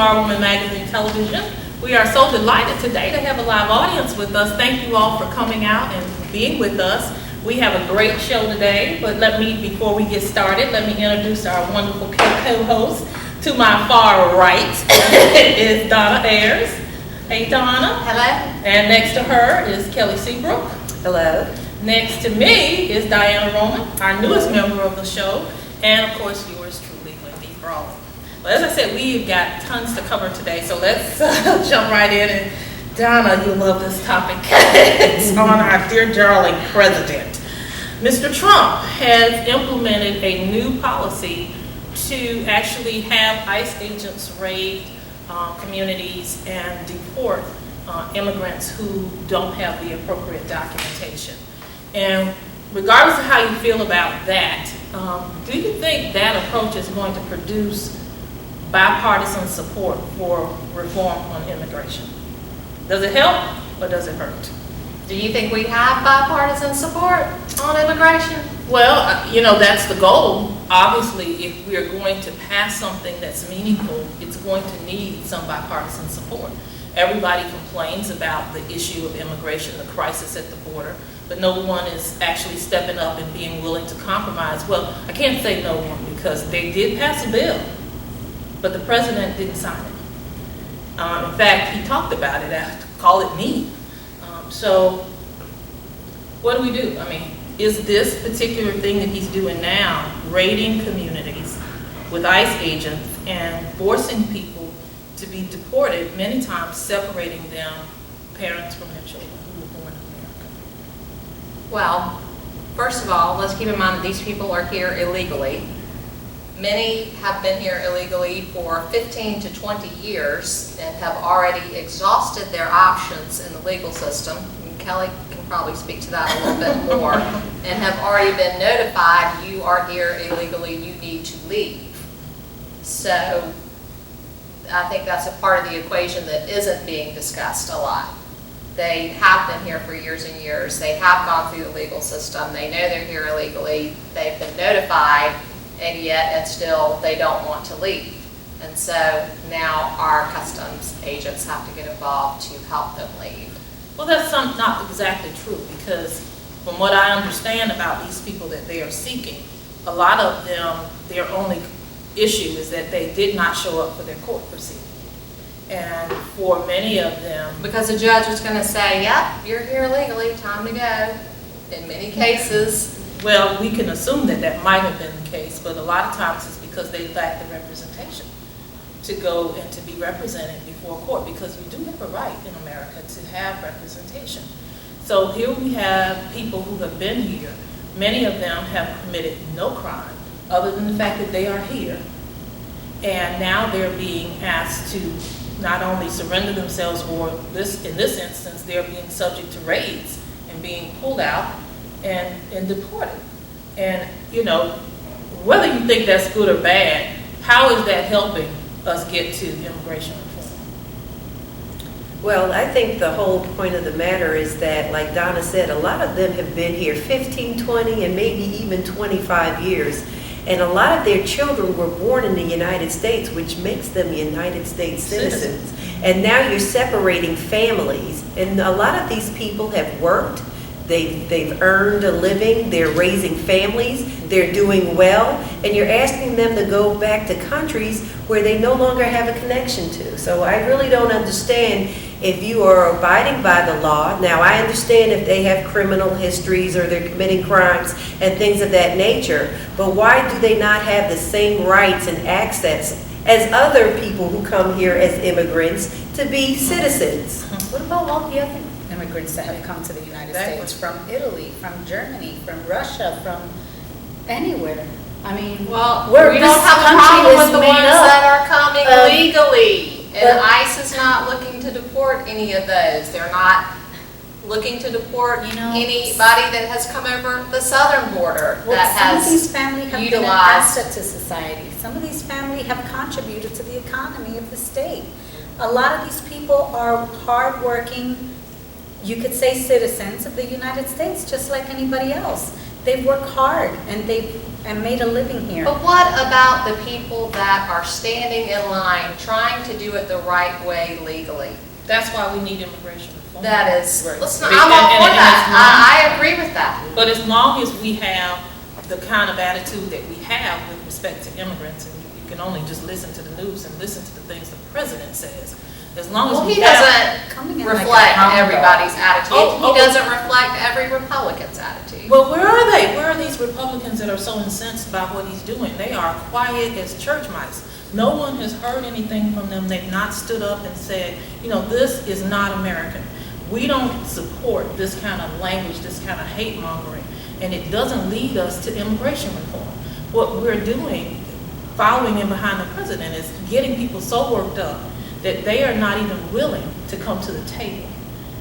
Our Woman Magazine Television. We are so delighted today to have a live audience with us. Thank you all for coming out and being with us. We have a great show today, but before we get started, let me introduce our wonderful co-host. To my far right is Donna Ayers. Hey, Donna. Hello. And next to her is Kelly Seabrook. Hello. Next to me is Diana Roman, our newest member of the show, and of course yours truly, Wendy Brawley. Well, as I said, we've got tons to cover today, so let's jump right in. And Donna, you'll love this topic. It's on our dear darling president. Mr. Trump has implemented a new policy to actually have ICE agents raid communities and deport immigrants who don't have the appropriate documentation. And regardless of how you feel about that, do you think that approach is going to produce bipartisan support for reform on immigration? Does it help or does it hurt? Do you think we have bipartisan support on immigration? Well, that's the goal. Obviously, if we are going to pass something that's meaningful, it's going to need some bipartisan support. Everybody complains about the issue of immigration, the crisis at the border, but no one is actually stepping up and being willing to compromise. Well, I can't say no one because they did pass a bill, but the president didn't sign it. In fact, he talked about it, call it mean. So what do? I mean, is this particular thing that he's doing now, raiding communities with ICE agents and forcing people to be deported, many times separating them, parents from their children who were born in America? Well, first of all, let's keep in mind that these people are here illegally. Many have been here illegally for 15 to 20 years and have already exhausted their options in the legal system. And Kelly can probably speak to that a little bit more. And have already been notified, you are here illegally, you need to leave. So I think that's a part of the equation that isn't being discussed a lot. They have been here for years and years. They have gone through the legal system. They know they're here illegally. They've been notified, and yet still they don't want to leave. And so now our customs agents have to get involved to help them leave. Well, that's not exactly true, because from what I understand about these people that they are seeking, a lot of them, their only issue is that they did not show up for their court proceeding. And for many of them, because the judge was going to say, yep, you're here illegally, time to go. In many cases, well, we can assume that that might have been the case, but a lot of times it's because they lack the representation to go and to be represented before court, because you do have a right in America to have representation. So here we have people who have been here. Many of them have committed no crime other than the fact that they are here. And now they're being asked to not only surrender themselves, or in this instance, they're being subject to raids and being pulled out and deported. And whether you think that's good or bad, how is that helping us get to immigration reform? Well, I think the whole point of the matter is that, like Donna said, a lot of them have been here 15, 20, and maybe even 25 years. And a lot of their children were born in the United States, which makes them United States citizens. And now you're separating families. And a lot of these people have worked. They've earned a living, they're raising families, they're doing well, and you're asking them to go back to countries where they no longer have a connection to. So I really don't understand if you are abiding by the law. Now, I understand if they have criminal histories or they're committing crimes and things of that nature, but why do they not have the same rights and access as other people who come here as immigrants to be citizens? What about all the other immigrants that have come to the United States, from Italy, from Germany, from Russia, from anywhere? I mean, well, we don't have a problem with the ones that are coming legally, and ICE is not looking to deport any of those. They're not looking to deport anybody that has come over the southern border. Well, that some has of these families have utilized. been an asset to society. Some of these families have contributed to the economy of the state. A lot of these people are hardworking, you could say, citizens of the United States, just like anybody else. they've worked hard and made a living here. But what about the people that are standing in line trying to do it the right way legally? That's why we need immigration reform. That is, Right. listen, I'm all for that. I agree with that. But as long as we have the kind of attitude that we have with respect to immigrants, and you can only just listen to the news and listen to the things the president says, as long as Well, we he have... doesn't reflect everybody's attitude. He doesn't reflect every Republican's attitude. Well, where are they? Where are these Republicans that are so incensed by what he's doing? They are quiet as church mice. No one has heard anything from them. They've not stood up and said, you know, this is not American. We don't support this kind of language, this kind of hate mongering, and it doesn't lead us to immigration reform. What we're doing, following in behind the president, is getting people so worked up that they are not even willing to come to the table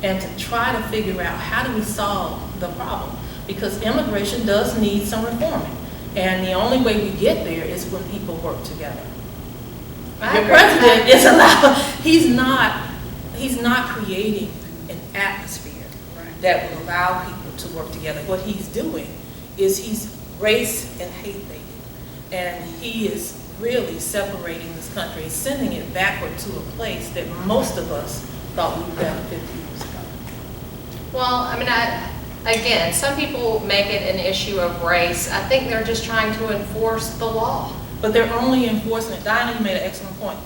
and to try to figure out how do we solve the problem. Because immigration does need some reforming. And the only way we get there is when people work together. The president is allowed, he's not creating an atmosphere that will allow people to work together. What he's doing is he's race and hate baiting. And he is really separating this country, sending it backward to a place that most of us thought we left 50 years ago. Well, I mean, again, some people make it an issue of race. I think they're just trying to enforce the law. But they're only enforcing it. Diana, you made an excellent point.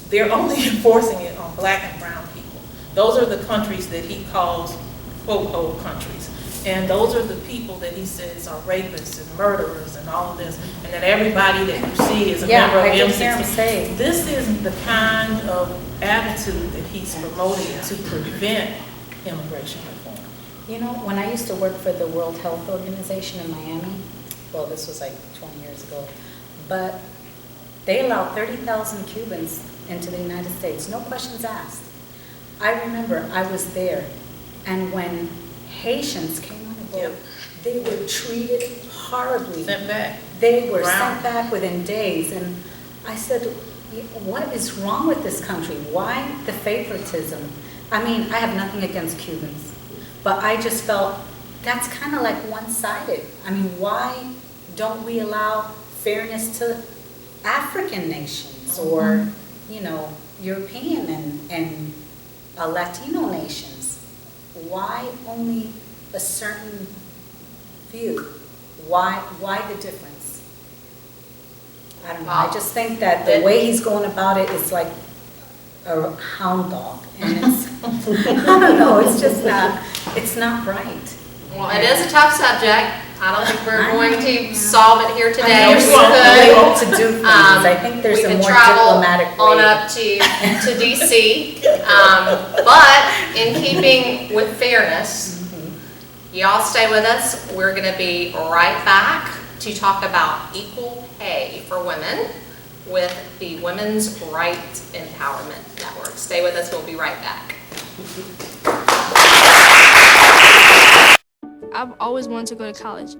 They're only enforcing it on black and brown people. Those are the countries that he calls quote old countries. And those are the people that he says are rapists and murderers and all of this, and that everybody that you see is a member of I can M16. hear him say. This is the kind of attitude that he's promoting to prevent immigration reform. You know, when I used to work for the World Health Organization in Miami, well, this was like 20 years ago, but they allowed 30,000 Cubans into the United States, no questions asked. I remember I was there, and when Haitians came on the boat, they were treated horribly. Sent back. They were Brown. sent back within days, and I said, what is wrong with this country? Why the favoritism? I mean, I have nothing against Cubans, but I just felt that's kind of like one-sided. I mean, why don't we allow fairness to African nations or, you know, European and Latino nations? Why only a certain few? Why the difference? I don't know. I just think that the way he's going about it is like a hound dog, and it's I don't know. It's just not right. Well, it is a tough subject. I don't think we're going to solve it here today. I know We we could. hope to do things. I think there's a more diplomatic way. On up to DC, but in keeping with fairness, y'all stay with us. We're going to be right back to talk about equal pay for women with the Women's Rights Empowerment Network. Stay with us. We'll be right back. I've always wanted to go to college.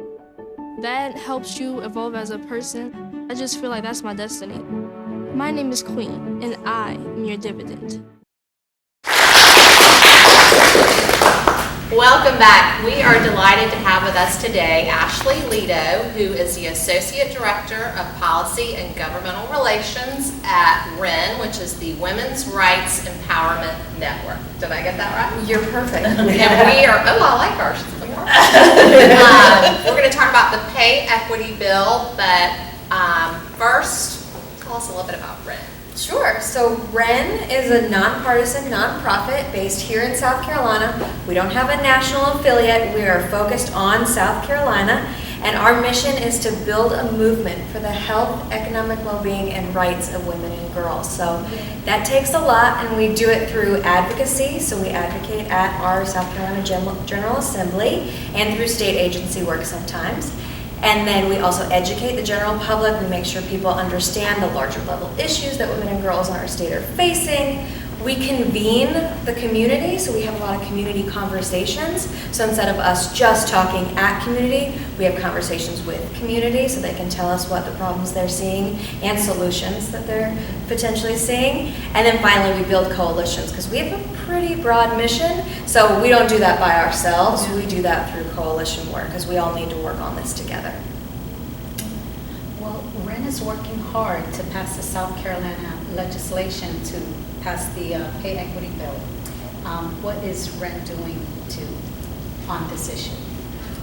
That helps you evolve as a person. I just feel like that's my destiny. My name is Queen, and I am your dividend. Welcome back. We are delighted to have with us today Ashley Leto, who is the Associate Director of Policy and Governmental Relations at WREN, which is the Women's Rights Empowerment Network. Did I get that right? You're perfect. And we are, I like ours. We're going to talk about the pay equity bill, but first, tell us a little bit about WREN. Sure. So WREN is a nonpartisan nonprofit based here in South Carolina. We don't have a national affiliate. We are focused on South Carolina, and our mission is to build a movement for the health, economic well-being, and rights of women and girls. So that takes a lot, and we do it through advocacy. So we advocate at our South Carolina General Assembly and through state agency work sometimes. And then we also educate the general public. We make sure people understand the larger level issues that women and girls in our state are facing. We convene the community, so we have a lot of community conversations. So instead of us just talking at community, we have conversations with community so they can tell us what the problems they're seeing and solutions that they're potentially seeing. And then finally, we build coalitions because we have a pretty broad mission. So we don't do that by ourselves. We do that through coalition work because we all need to work on this together. Well, Ren is working hard to pass the South Carolina legislation to pass the pay equity bill. What is Ren doing on this issue?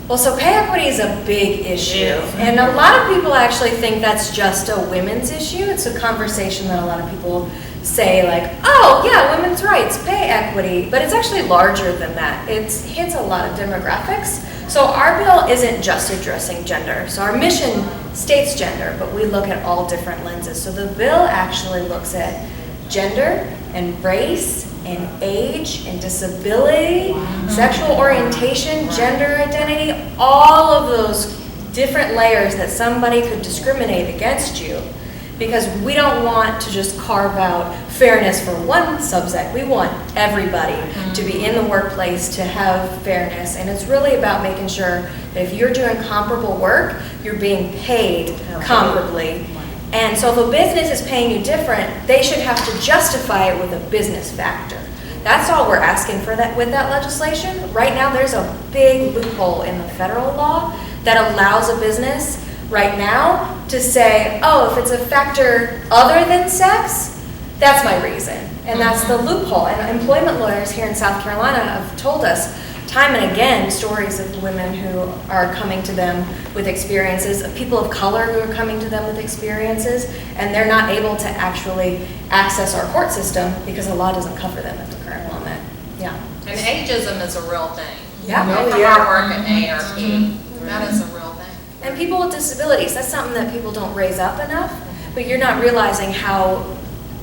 Well, so pay equity is a big issue, Yes. and a lot of people actually think that's just a women's issue. It's a conversation that a lot of people say like, oh yeah, women's rights, pay equity, but it's actually larger than that. It hits a lot of demographics. So our bill isn't just addressing gender. So our mission states gender, but we look at all different lenses. So the bill actually looks at gender and race and age and disability, sexual orientation, gender identity, all of those different layers that somebody could discriminate against you, because we don't want to just carve out fairness for one subset. We want everybody to be in the workplace to have fairness, and it's really about making sure that if you're doing comparable work, you're being paid comparably. And so if a business is paying you different, they should have to justify it with a business factor. That's all we're asking for that with that legislation. Right now, there's a big loophole in the federal law that allows a business right now to say, oh, if it's a factor other than sex, that's my reason. And that's the loophole. And employment lawyers here in South Carolina have told us time and again stories of women who are coming to them with experiences, of people of color who are coming to them with experiences, and they're not able to actually access our court system because the law doesn't cover them at the current moment. Yeah. And ageism is a real thing. Yeah. From our work at ARP, that is a real thing. And people with disabilities, that's something that people don't raise up enough, but you're not realizing how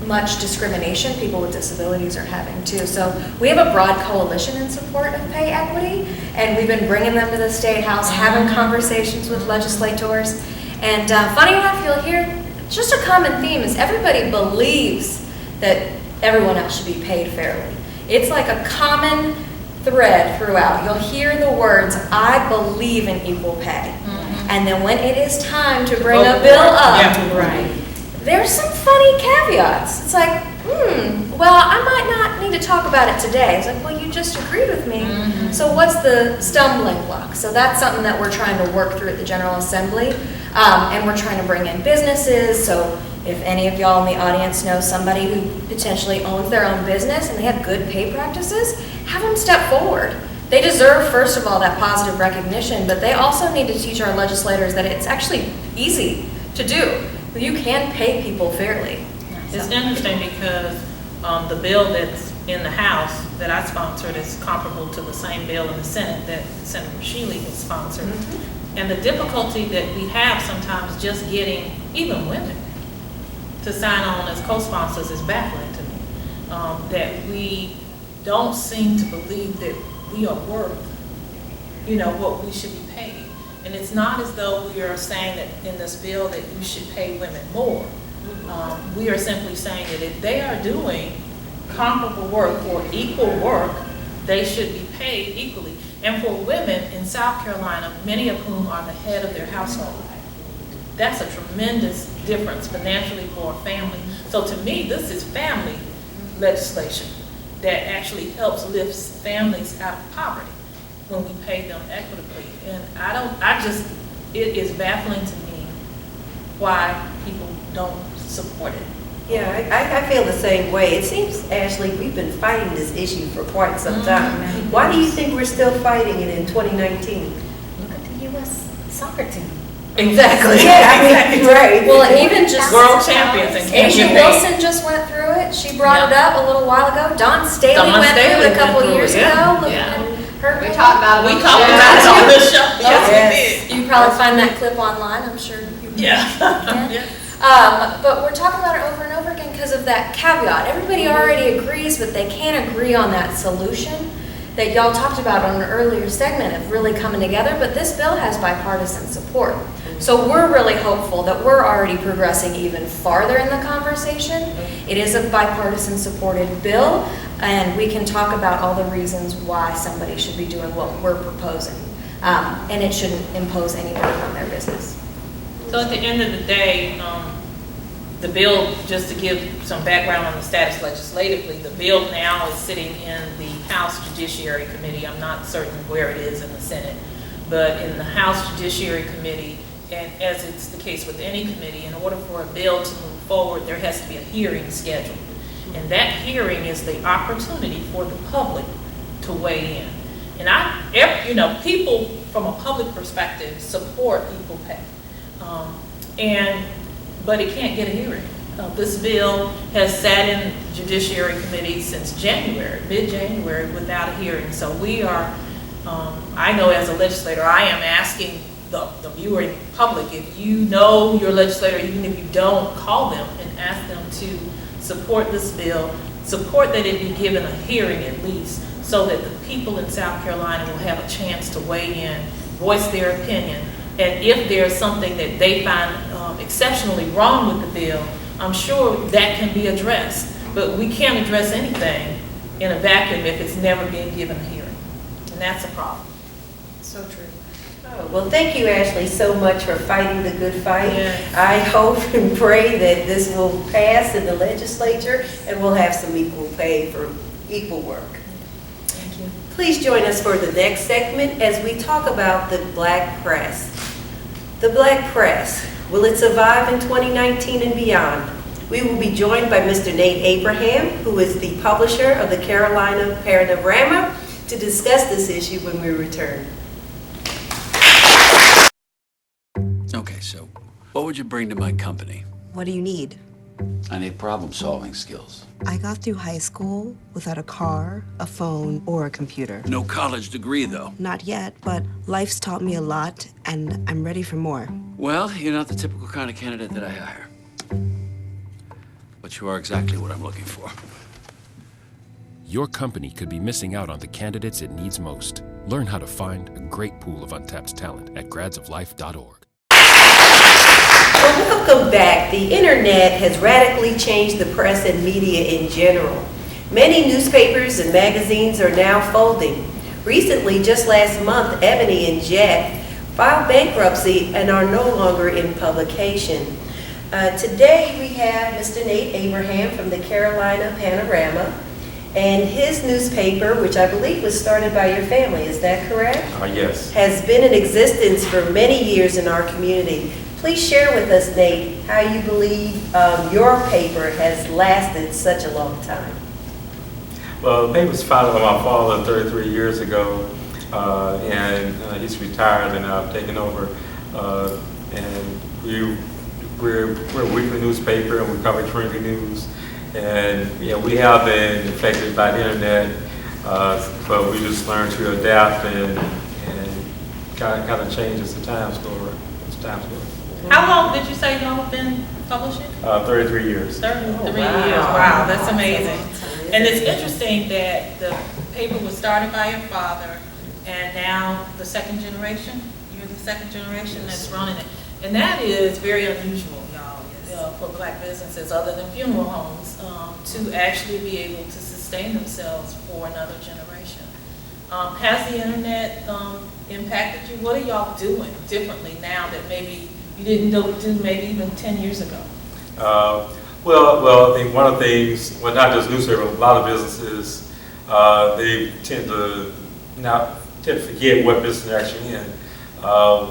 much discrimination people with disabilities are having too. So we have a broad coalition in support of pay equity, and we've been bringing them to the State House, having conversations with legislators. And funny enough, you'll hear just a common theme is everybody believes that everyone else should be paid fairly. It's like a common thread throughout. You'll hear the words, I believe in equal pay. And then when it is time to bring a bill up, there's some funny caveats. It's like, well, I might not need to talk about it today. It's like, well, you just agreed with me. So what's the stumbling block? So that's something that we're trying to work through at the General Assembly. And we're trying to bring in businesses. So if any of y'all in the audience know somebody who potentially owns their own business and they have good pay practices, have them step forward. They deserve, first of all, that positive recognition, but they also need to teach our legislators that it's actually easy to do. You can pay people fairly. It's interesting because the bill that's in the House that I sponsored is comparable to the same bill in the Senate that Senator Shealy has sponsored. And the difficulty that we have sometimes just getting even women to sign on as co-sponsors is baffling to me. That we don't seem to believe that we are worth, what we should be paid. And it's not as though we are saying that in this bill that you should pay women more. We are simply saying that if they are doing comparable work or equal work, they should be paid equally. And for women in South Carolina, many of whom are the head of their household, that's a tremendous difference financially for a family. So to me, this is family legislation that actually helps lift families out of poverty when we pay them equitably. And it is baffling to me why people don't support it. Yeah, I feel the same way. It seems, Ashley, we've been fighting this issue for quite some time. Why do you think we're still fighting it in 2019? Look at the U.S. soccer team. Exactly. Right. Well, and even just world champions and Asia Wilson just went through it. She brought it up a little while ago. Dawn Staley went through it a couple years ago. We talked about it. We talked about it on the show. Yes, we did. You can probably find that clip online, I'm sure you can. But we're talking about it over and over again because of that caveat. Everybody already agrees, but they can't agree on that solution that y'all talked about on an earlier segment of really coming together, but this bill has bipartisan support. So we're really hopeful that we're already progressing even farther in the conversation. It is a bipartisan supported bill, and we can talk about all the reasons why somebody should be doing what we're proposing. And it shouldn't impose any burden on their business. So at the end of the day, the bill, just to give some background on the status legislatively, the bill now is sitting in the House Judiciary Committee. I'm not certain where it is in the Senate, but in the House Judiciary Committee, and as it's the case with any committee, in order for a bill to move forward, there has to be a hearing scheduled. And that hearing is the opportunity for the public to weigh in. And people from a public perspective support equal pay. But it can't get a hearing. This bill has sat in Judiciary Committee since January, mid-January, without a hearing. So we are, I know as a legislator, I am asking the viewing public, if you know your legislator, even if you don't, call them and ask them to support this bill, support that it be given a hearing at least, so that the people in South Carolina will have a chance to weigh in, voice their opinion. And if there's something that they find exceptionally wrong with the bill, I'm sure that can be addressed. But we can't address anything in a vacuum if it's never being given a hearing. And that's a problem. So true. Oh, well, thank you, Ashley, so much for fighting the good fight. Yes. I hope and pray that this will pass in the legislature and we'll have some equal pay for equal work. Thank you. Please join us for the next segment as we talk about the black press. The black press, will it survive in 2019 and beyond? We will be joined by Mr. Nate Abraham, who is the publisher of the Carolina Panorama, to discuss this issue when we return. Okay, so what would you bring to my company? What do you need? I need problem-solving skills. I got through high school without a car, a phone, or a computer. No college degree, though. Not yet, but life's taught me a lot, and I'm ready for more. Well, you're not the typical kind of candidate that I hire. But you are exactly what I'm looking for. Your company could be missing out on the candidates it needs most. Learn how to find a great pool of untapped talent at gradsoflife.org. Well, welcome back. The internet has radically changed the press and media in general. Many newspapers and magazines are now folding. Recently, just last month, Ebony and Jet filed bankruptcy and are no longer in publication. Today we have Mr. Nate Abraham from the Carolina Panorama, and his newspaper, which I believe was started by your family, is that correct? Yes. Has been in existence for many years in our community. Please share with us, Nate, how you believe your paper has lasted such a long time. Well, the paper was founded by my father 33 years ago, and he's retired, and I've taken over. And we're a weekly newspaper, and we cover community news. And we have been affected by the internet, but we just learned to adapt and kind of change as the times go. How long did you say y'all have been publishing? 33 years. 33 years. Wow. Wow, that's amazing. And it's interesting that the paper was started by your father, and now the second generation, you're the second generation that's running it. And that is very unusual, y'all, for black businesses other than funeral homes to actually be able to sustain themselves for another generation. Has the internet impacted you? What are y'all doing differently now that maybe you didn't do maybe even 10 years ago? Well, I think one of the things, well, not just newspapers, a lot of businesses, they tend to forget what business they're actually in. I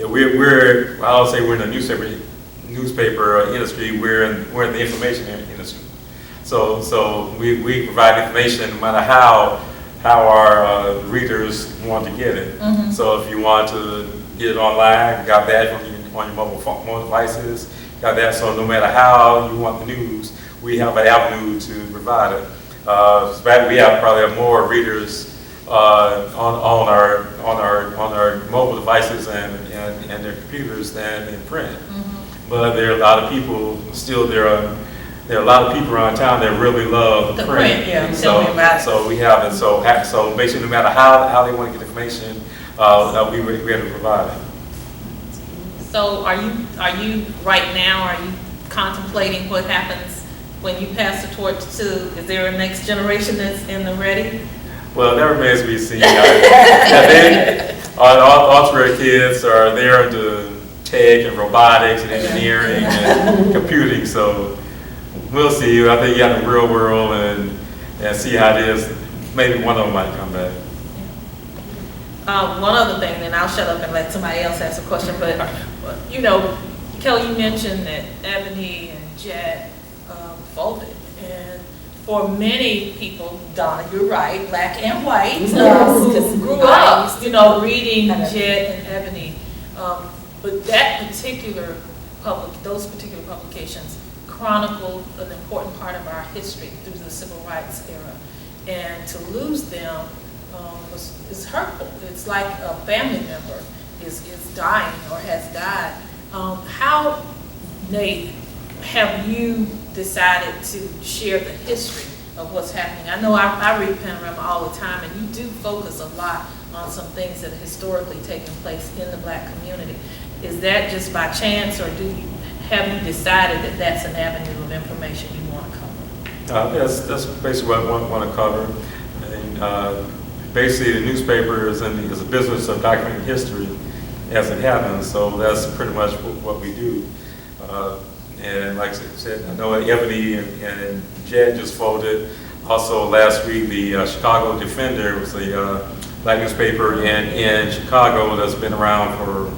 would say we're in the newspaper industry. We're in the information industry. So we provide information no matter how our readers want to get it. Mm-hmm. So if you want to get it online, you got that on your mobile devices. Got that. So no matter how you want the news, we have an avenue to provide it. We have probably more readers on our mobile devices and their computers than in print. Mm-hmm. But there are a lot of people still there are a lot of people around town that really love the print. Yeah, so we have it. So basically, no matter how they want to get information, we have to provide it. So are you right now? Are you contemplating what happens when you pass the torch to? Is there a next generation that's in the ready? Well, that remains to be seen. All three kids are there to tech and robotics and engineering and computing. So we'll see. I think you got the real world and see how it is. Maybe one of them might come back. One other thing, then I'll shut up and let somebody else ask a question, but, you know, Kelly, you mentioned that Ebony and Jet folded, and for many people, Donna, you're right, black and white, who grew up, you know, reading Jet and Ebony, but that particular those particular publications chronicled an important part of our history through the civil rights era, and to lose them is hurtful. It's like a family member is dying or has died. How, Nate, have you decided to share the history of what's happening? I know I read Panorama all the time, and you do focus a lot on some things that have historically taken place in the black community. Is that just by chance, or have you decided that that's an avenue of information you want to cover? That's basically what I want to cover. And, basically, the newspaper is a business of documenting history as it happens, so that's pretty much what we do. And like I said, I know Ebony and Jet just folded. Also, last week, the Chicago Defender was a black newspaper in Chicago that's been around for,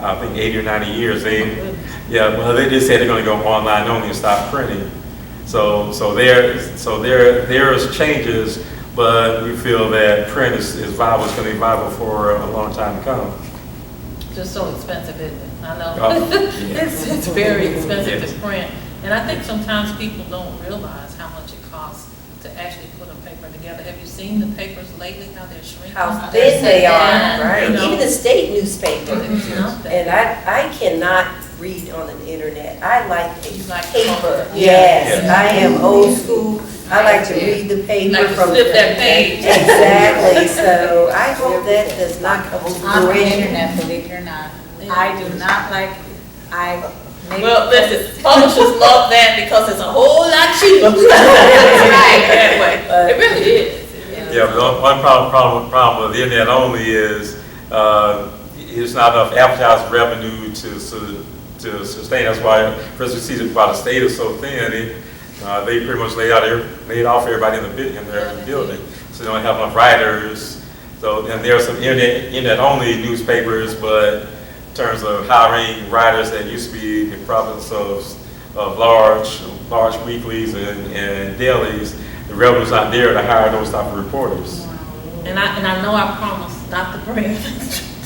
I think, 80 or 90 years. They just said they're going to go online only and stop printing. So there's changes, but we feel that print is viable. It's going to be viable for a long time to come. Just so expensive, isn't it? I know. It's very expensive to print. And I think sometimes people don't realize how much it costs to actually put a paper together. Have you seen the papers lately, how they're shrinking? How thin they are, right? You know? Even the state newspaper. Mm-hmm. And I cannot read on the internet. I like paper. Yeah. Yes, I am old school. I like to read the paper like from flip that page. Exactly. So I hope that does not come to On the fruition. internet, believe it or not. I do not like, Well, listen, publishers love that because it's a whole lot cheaper. That way. It really is. Yeah, but one problem with the internet only is it's not enough advertising revenue to sustain. That's why, first we see why the state is so thin. They pretty much laid off everybody in their building, so they don't have enough writers. So, and there are some internet only newspapers, but in terms of hiring writers, that used to be the province of large weeklies and dailies. The revenue's not there to hire those type of reporters. And I know I promised not to bring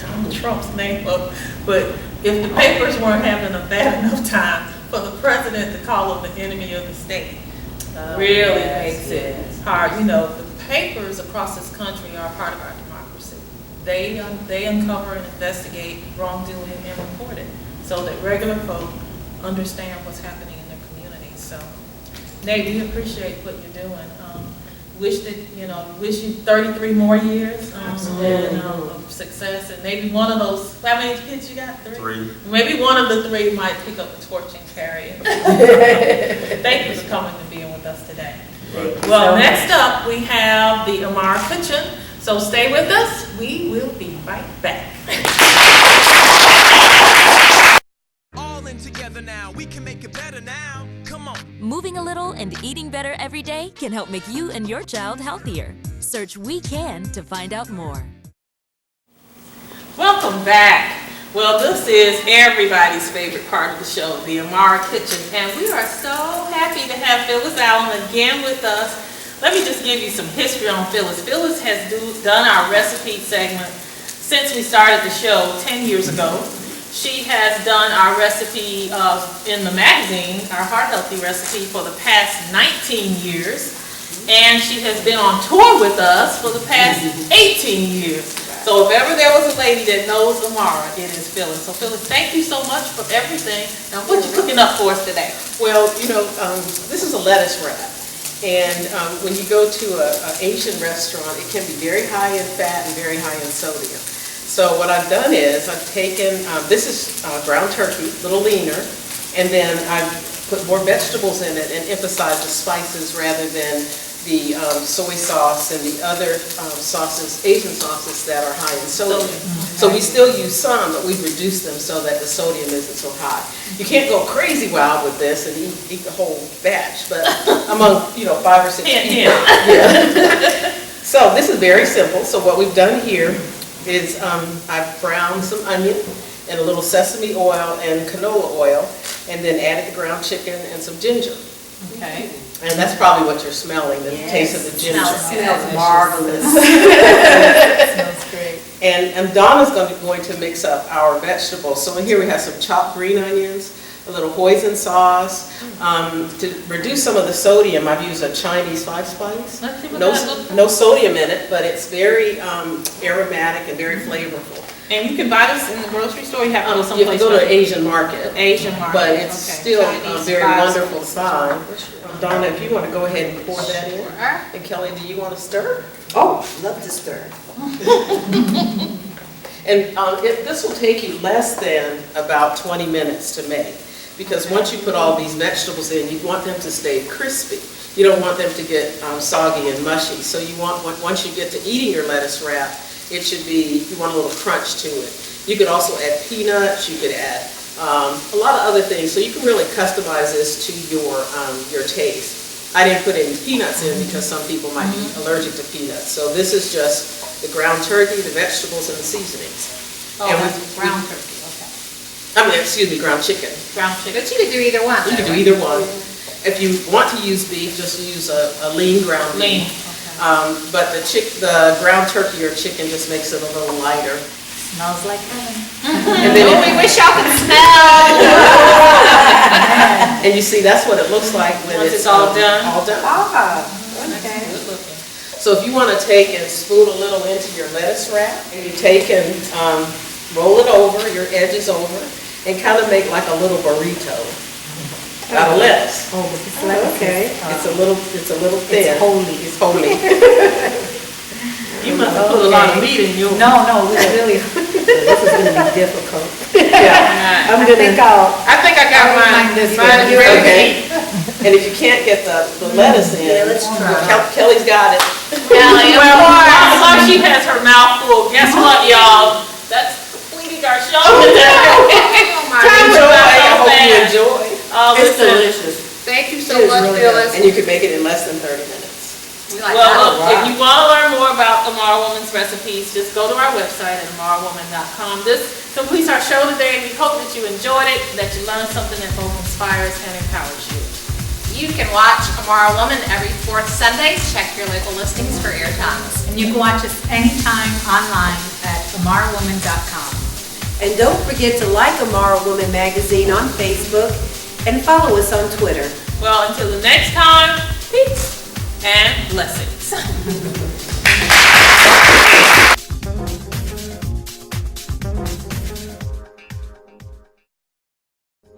Donald Trump's name up, but if the papers weren't having a bad enough time for the president to call him the enemy of the state, really makes it hard. You know, the papers across this country are part of our democracy. They uncover and investigate wrongdoing and report it so that regular folk understand what's happening in their communities. So, Nate, we appreciate what you're doing. Wish you 33 more years of success, and maybe one of those. How many kids you got? Three. Maybe one of the three might pick up the torch and carry it. Thank you for coming and being with us today. Well, next up we have the IMARA Kitchen. So stay with us. We will be right back. All in together now. We can make it better now. Come on. Moving a little and eating better every day can help make you and your child healthier. Search We Can to find out more. Welcome back. Well, this is everybody's favorite part of the show, the IMARA Kitchen, and we are so happy to have Phyllis Allen again with us. Let me just give you some history on Phyllis. Phyllis has done our recipe segment since we started the show 10 years ago. She has done our recipe in the magazine, our Heart Healthy recipe, for the past 19 years. And she has been on tour with us for the past 18 years. So if ever there was a lady that knows IMARA, it is Phyllis. So Phyllis, thank you so much for everything. Now, what you cooking up for us today? Well, this is a lettuce wrap. And when you go to an Asian restaurant, it can be very high in fat and very high in sodium. So what I've done is I've taken, this is ground turkey, a little leaner, and then I've put more vegetables in it and emphasized the spices rather than the soy sauce and the other sauces, Asian sauces that are high in sodium. So we still use some, but we've reduced them so that the sodium isn't so high. You can't go crazy wild with this and eat the whole batch, but among 5 or 6 people. Yeah. So this is very simple. So what we've done here is I've browned some onion and a little sesame oil and canola oil, and then added the ground chicken and some ginger. Okay. And that's probably what you're smelling, the taste of the ginger. Smells marvelous. Smells great. And Donna's going to mix up our vegetables. So in here we have some chopped green onions, a little hoisin sauce. To reduce some of the sodium, I've used a Chinese 5-spice. No sodium in it, but it's very aromatic and very flavorful. And you can buy this in the grocery store. You have to go You someplace. have to go to an Asian market. Asian market. But it's still Chinese very spice. wonderful to find. Donna, if you want to go ahead and pour that in. And Kelly, do you want to stir? Oh, love to stir. And this will take you less than about 20 minutes to make. Because once you put all these vegetables in, you want them to stay crispy. You don't want them to get soggy and mushy. So you want, once you get to eating your lettuce wrap, it should be, you want a little crunch to it. You could also add peanuts, you could add a lot of other things. So you can really customize this to your taste. I didn't put any peanuts in because some people might be allergic to peanuts. So this is just the ground turkey, the vegetables, and the seasonings. Oh, that's ground turkey, okay. Excuse me, ground chicken. Ground chicken, but you could do either one. You can do either one. If you want to use beef, just use a lean ground beef. But the ground turkey or chicken just makes it a little lighter. Smells like heaven. And then we wish y'all could smell. And you see, that's what it looks like when Once it's it's all done. All done. Okay. Good looking. So if you want to take and spoon a little into your lettuce wrap, and you take and roll it over, your edges over, and kind of make like a little burrito out of lettuce. Oh, but this lettuce Okay. It's a little thin. It's holy. It's holy. You must have put a lot of meat in yours. No, it's really, This is going to be difficult. Yeah. I think I got mine. Mine is ready to Okay. eat. And if you can't get the lettuce in, Yeah, let's try. Kelly's got it. Kelly, while she has her mouth full, guess what, y'all? That's completing our show today. Enjoy. I hope you enjoy. It's delicious. Thank you so much, Phyllis. And you can make it in less than 30 minutes. We like Well, that. look, if you want to learn more about Amara Woman's recipes, just go to our website at amarawoman.com. This completes our show today. We hope that you enjoyed it, that you learned something that both inspires and empowers you. You can watch Amara Woman every 4th Sunday. Check your local listings for airtimes. And you can watch us anytime online at amarawoman.com. And don't forget to like Amara Woman Magazine on Facebook and follow us on Twitter. Well, until the next time, peace and blessings.